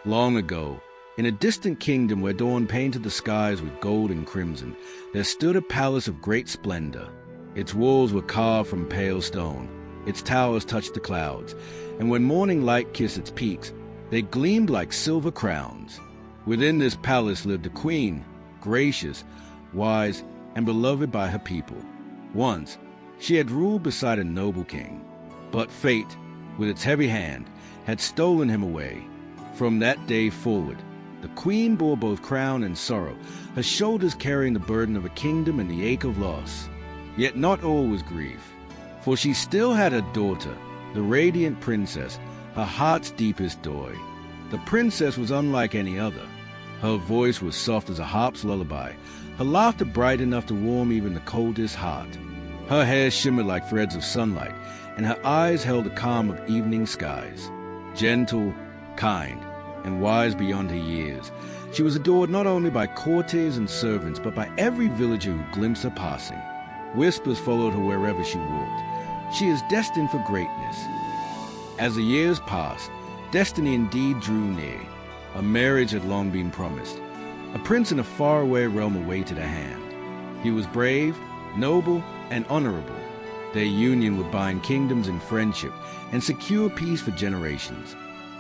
Long ago, in a distant kingdom where dawn painted the skies with gold and crimson, there stood a palace of great splendor. Its walls were carved from pale stone, its towers touched the clouds, and when morning light kissed its peaks, they gleamed like silver crowns. Within this palace lived a queen, gracious, wise, and beloved by her people. Once, she had ruled beside a noble king, but fate, with its heavy hand, had stolen him away. From that day forward, the queen bore both crown and sorrow, her shoulders carrying the burden of a kingdom and the ache of loss. Yet not all was grief, for she still had her daughter, the radiant princess, her heart's deepest joy. The princess was unlike any other. Her voice was soft as a harp's lullaby, her laughter bright enough to warm even the coldest heart. Her hair shimmered like threads of sunlight, and her eyes held the calm of evening skies. Gentle, kind, and wise beyond her years, she was adored not only by courtiers and servants, but by every villager who glimpsed her passing. Whispers followed her wherever she walked. She is destined for greatness. As the years passed, destiny indeed drew near. A marriage had long been promised. A prince in a faraway realm awaited her hand. He was brave, noble, and honorable. Their union would bind kingdoms in friendship and secure peace for generations.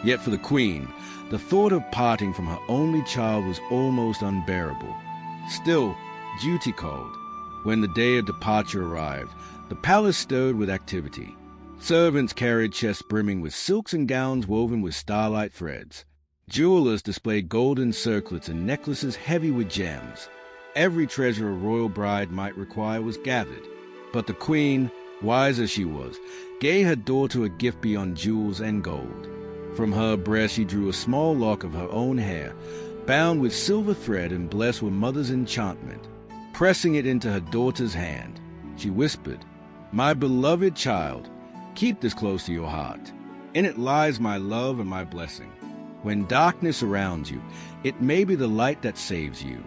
Yet for the queen, the thought of parting from her only child was almost unbearable. Still, duty called. When the day of departure arrived, the palace stirred with activity. Servants carried chests brimming with silks and gowns woven with starlight threads. Jewelers displayed golden circlets and necklaces heavy with gems. Every treasure a royal bride might require was gathered. But the queen, wise as she was, gave her daughter a gift beyond jewels and gold. From her breast she drew a small lock of her own hair, bound with silver thread and blessed with mother's enchantment. Pressing it into her daughter's hand, she whispered, "My beloved child, keep this close to your heart. In it lies my love and my blessing. When darkness surrounds you, it may be the light that saves you."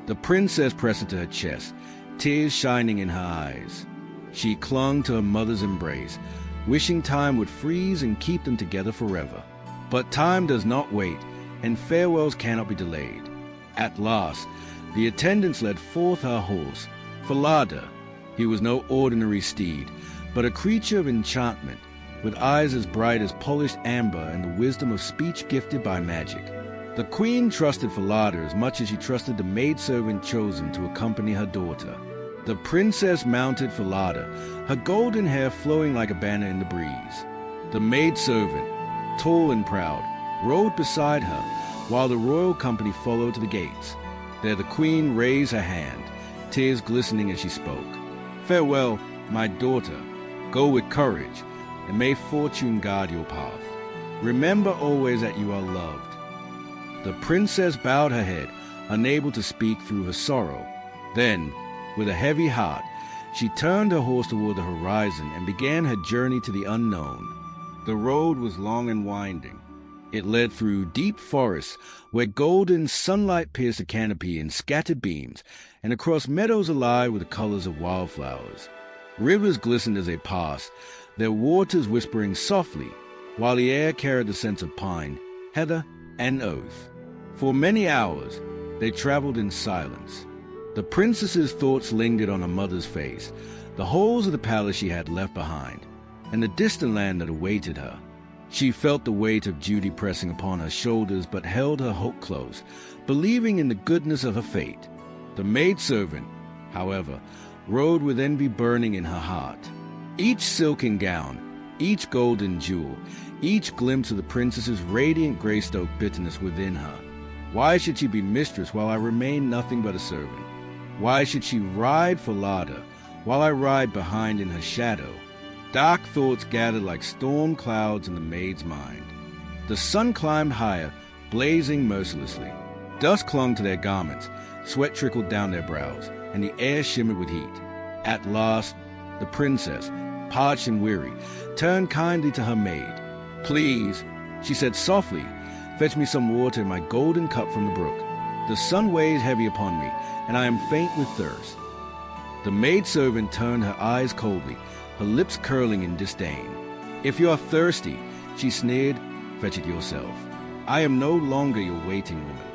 The princess pressed it to her chest, tears shining in her eyes. She clung to her mother's embrace, wishing time would freeze and keep them together forever. But time does not wait, and farewells cannot be delayed. At last, the attendants led forth her horse, Falada. He was no ordinary steed, but a creature of enchantment, with eyes as bright as polished amber and the wisdom of speech gifted by magic. The queen trusted Falada as much as she trusted the maidservant chosen to accompany her daughter. The princess mounted Falada, her golden hair flowing like a banner in the breeze. The maidservant, tall and proud, rode beside her, while the royal company followed to the gates. There the queen raised her hand, tears glistening as she spoke. "Farewell, my daughter. Go with courage, and may fortune guard your path. Remember always that you are loved." The princess bowed her head, unable to speak through her sorrow. Then, with a heavy heart, she turned her horse toward the horizon and began her journey to the unknown. The road was long and winding. It led through deep forests where golden sunlight pierced the canopy in scattered beams, and across meadows alive with the colors of wildflowers. Rivers glistened as they passed, their waters whispering softly, while the air carried the scents of pine, heather, and oath. For many hours, they traveled in silence. The princess's thoughts lingered on her mother's face, the halls of the palace she had left behind, and the distant land that awaited her. She felt the weight of duty pressing upon her shoulders, but held her hope close, believing in the goodness of her fate. The maidservant, however, rode with envy burning in her heart. Each silken gown, each golden jewel, each glimpse of the princess's radiant gray-stoked bitterness within her. Why should she be mistress while I remain nothing but a servant? Why should she ride Falada while I ride behind in her shadow? Dark thoughts gathered like storm clouds in the maid's mind. The sun climbed higher, blazing mercilessly. Dust clung to their garments, sweat trickled down their brows, and the air shimmered with heat. At last, the princess, parched and weary, turned kindly to her maid. "Please," she said softly, "fetch me some water in my golden cup from the brook. The sun weighs heavy upon me, and I am faint with thirst." The maidservant turned her eyes coldly, her lips curling in disdain. "If you are thirsty," she sneered, "fetch it yourself." I am no longer your waiting woman."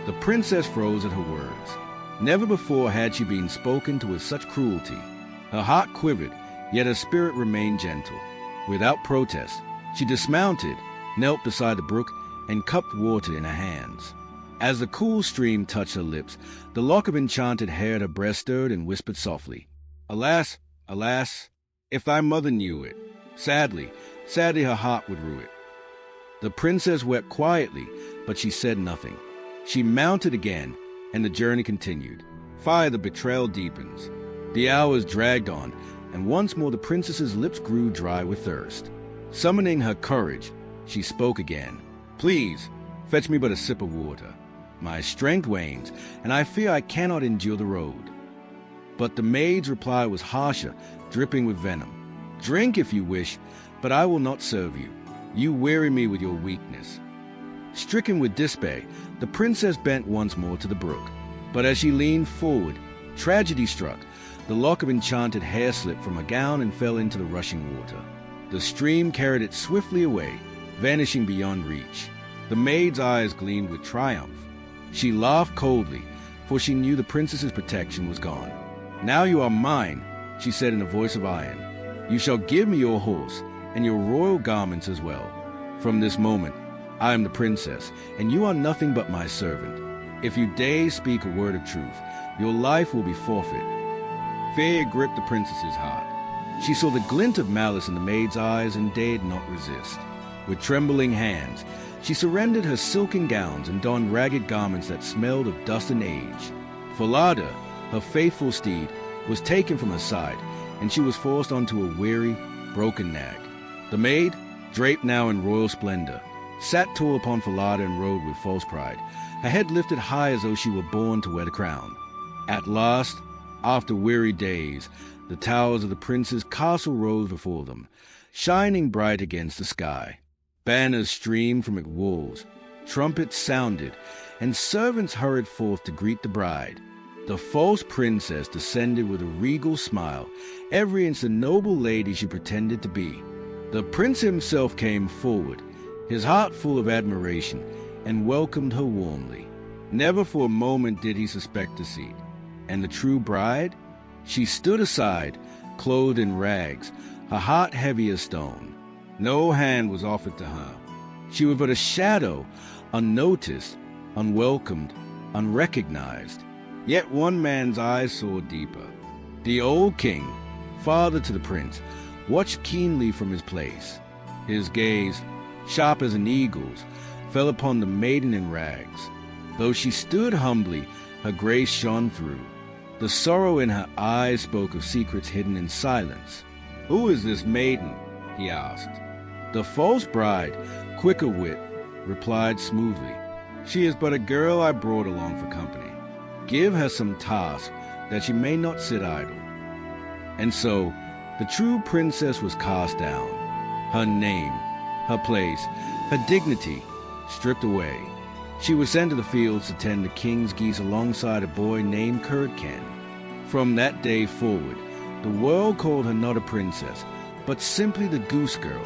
The princess froze at her words. Never before had she been spoken to with such cruelty. Her heart quivered, yet her spirit remained gentle. Without protest, she dismounted, knelt beside the brook, and cupped water in her hands. As the cool stream touched her lips, the lock of enchanted hair at her breast stirred and whispered softly, "Alas, alas, if thy mother knew it." Sadly her heart would rue it. The princess wept quietly, but she said nothing. She mounted again, and the journey continued. Fire the betrayal deepens. The hours dragged on, and once more the princess's lips grew dry with thirst. Summoning her courage, she spoke again. "Please, fetch me but a sip of water. My strength wanes, and I fear I cannot endure the road." But the maid's reply was harsher, dripping with venom. "Drink if you wish, but I will not serve you. You weary me with your weakness." Stricken with despair, the princess bent once more to the brook. But as she leaned forward, tragedy struck. The lock of enchanted hair slipped from her gown and fell into the rushing water. The stream carried it swiftly away, vanishing beyond reach. The maid's eyes gleamed with triumph. She laughed coldly, for she knew the princess's protection was gone. "Now you are mine," she said in a voice of iron. "You shall give me your horse, and your royal garments as well. From this moment, I am the princess, and you are nothing but my servant. If you dare speak a word of truth, your life will be forfeit." Fear gripped the princess's heart. She saw the glint of malice in the maid's eyes and dared not resist. With trembling hands, she surrendered her silken gowns and donned ragged garments that smelled of dust and age. Falada, her faithful steed, was taken from her side, and she was forced onto a weary, broken nag. The maid, draped now in royal splendor, sat tall upon Falada and rode with false pride, her head lifted high as though she were born to wear the crown. At last, after weary days, the towers of the prince's castle rose before them, shining bright against the sky. Banners streamed from its walls, trumpets sounded, and servants hurried forth to greet the bride. The false princess descended with a regal smile, every inch the noble lady she pretended to be. The prince himself came forward, his heart full of admiration, and welcomed her warmly. Never for a moment did he suspect deceit. And the true bride? She stood aside, clothed in rags, her heart heavy as stone. No hand was offered to her. She was but a shadow, unnoticed, unwelcomed, unrecognized. Yet one man's eyes saw deeper. The old king, father to the prince, watched keenly from his place. His gaze, sharp as an eagle's, fell upon the maiden in rags. Though she stood humbly, her grace shone through. The sorrow in her eyes spoke of secrets hidden in silence. "Who is this maiden?" he asked. The false bride, quick of wit, replied smoothly, "She is but a girl I brought along for company. Give her some task, that she may not sit idle." And so, the true princess was cast down. Her name, her place, her dignity, stripped away. She was sent to the fields to tend the king's geese alongside a boy named Curdken. From that day forward, the world called her not a princess, but simply the Goose-Girl,